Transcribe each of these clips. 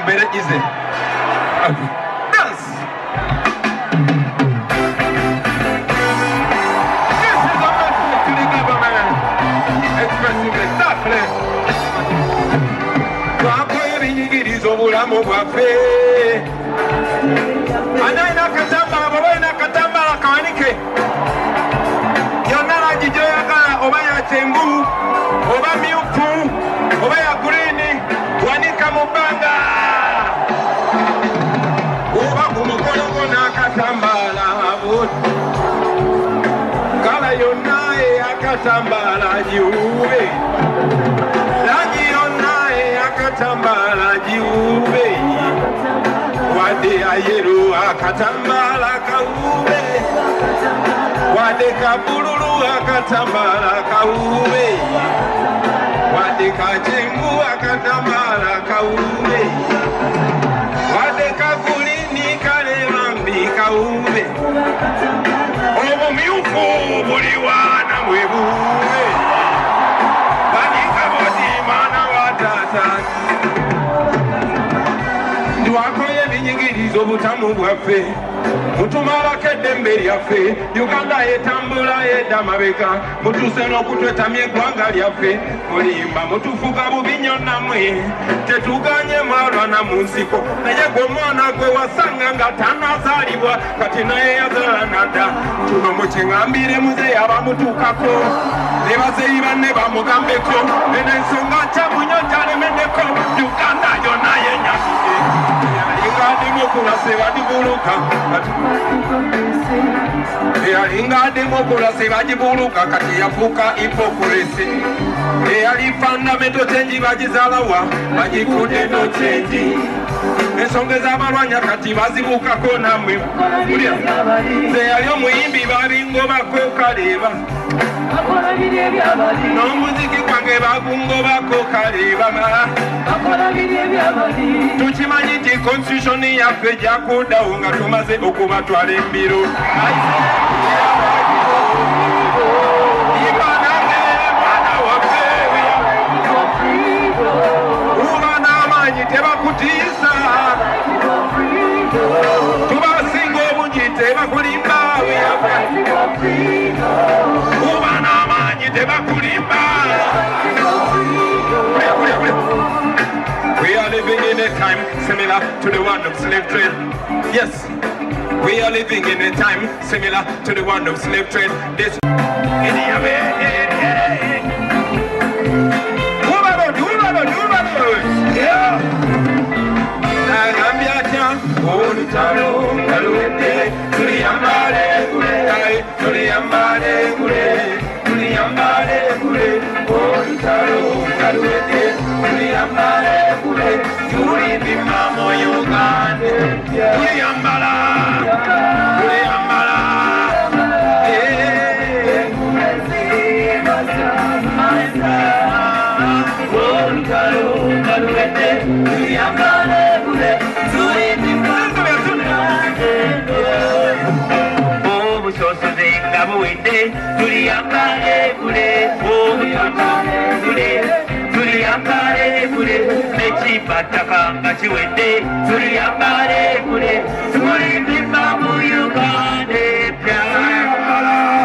mbere ize dance. This is a message to the government expressing exactly twakoye ebinyigiriza obulamu bwaffe. Anaina katambala bw'oba olina katambala kawanike yonna langi gy'oyagala, oba ya kyenvu oba myufu oba ya gurini, wanika mu bbanga oba ku mukono gwo n'akatambaala kala yonna ey'akatambaala giwuube, langi yonna ey'akatambaala giwuube, wadde ayeru akatambaala kawuube, wadde kabululu akatambaala kawuube, wadde kacyengu akatambaala kawuube, wadde kakulini kalebambi kawuube, obumyufu buli wana bwe buube, banika boti mwana wa taata twakoye ebinyigiriza obutamu bwaffe mutumalako eddembe lyaffe. Uganda etambula yedda mabega, mutuuse n'okutwetamya eggwanga lyaffe. Mulimba mutufuga bubi nnyo nammwe, tetuganye mwalwana mu nsiko, naye gwe omwana gwe wasanga nga tannazaalibwa kati naye yazaala nadda. Tuno mukiŋŋambire muzeeyi abamutuukako ne bazeeyi banne bamugambeko, eno ensonga nkyamu nnyo gyalemeddeko. Uganda yonna yenyamidde eyalinga demokola sebagibuluka kati yafuuka hipokuresi. Eyali fundamental change bagizaalawa bagifudde no change. Ensonga ez'abalwanya kati bazibukako nammwe. Nze yali omuyimbi babingobako kaleeba, n'omuziki gwange bagungobako kaleeba. Tukimanyi nti constitution yaffe gyakuddawo nga tumaze okubatwala embiro. Uba n'amaanyi tebakutiisa, tubasinga obungi tebakulimba. Uba n'amaanyi tebakulimba. We are living in a time similar to the one of slave trade. Yes, we are living in a time similar to the one of slave trade. This Batakanga chiwende tuliyambale kule tulipima mu Uganda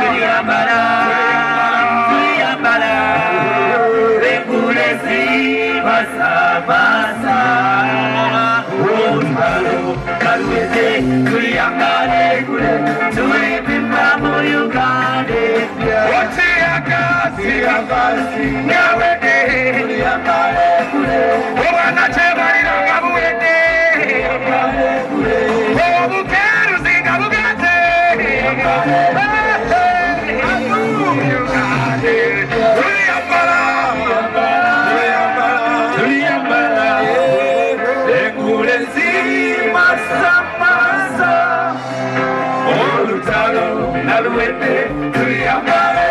tuliyambala lekule si basa utalo kalweze tuliyambale kule tulipima mu Uganda Siyakasi nyawede tuliyambale kule obwana chebalira ngabuwede obukeru zinga bugate tuliyambala lekule zimasamasa olutalo naluwede tuliyambale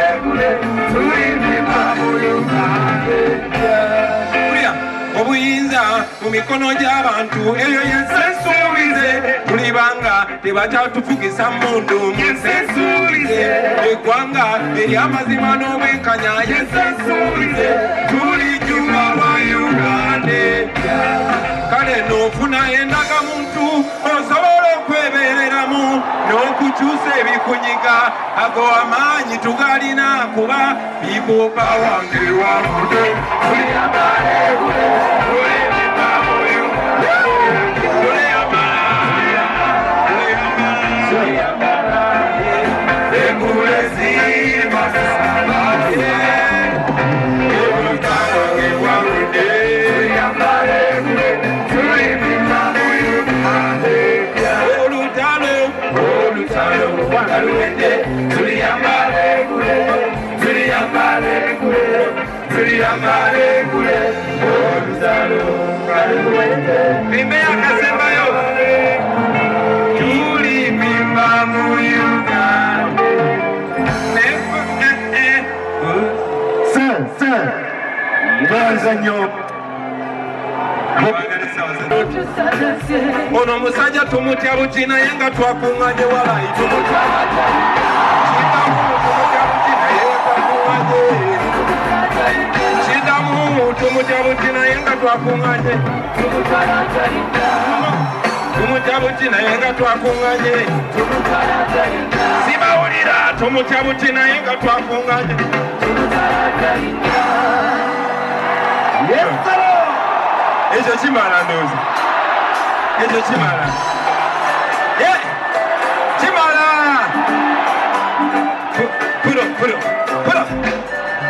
obuyinza mu mikono gy'abantu eyo yensensuulize tulibanga tebakyatufugisa mundu yensensuulize eggwanga ery'amazima n'obwenkanya yensensuulize tulijuma lwa Uganda kale n'ofuna endaga muntu osobola okwebeereramu n'okukyusa ebikunyiga ago amaanyi tugalina kuba bikuupa wange wamude Bimbe akasembayo tuli bimba mu Uganda Sir, mwanza nnyo ono omusajja tumutya buki naye nga twakuŋŋanye walayi kidamu tumutya buki naye nga twakuŋŋanye tumutya buki naye nga twakuŋŋanye sibawulira tumutya buki naye nga twakuŋŋanye ekyo kimala ndowooza ekyo kimala kimala pulo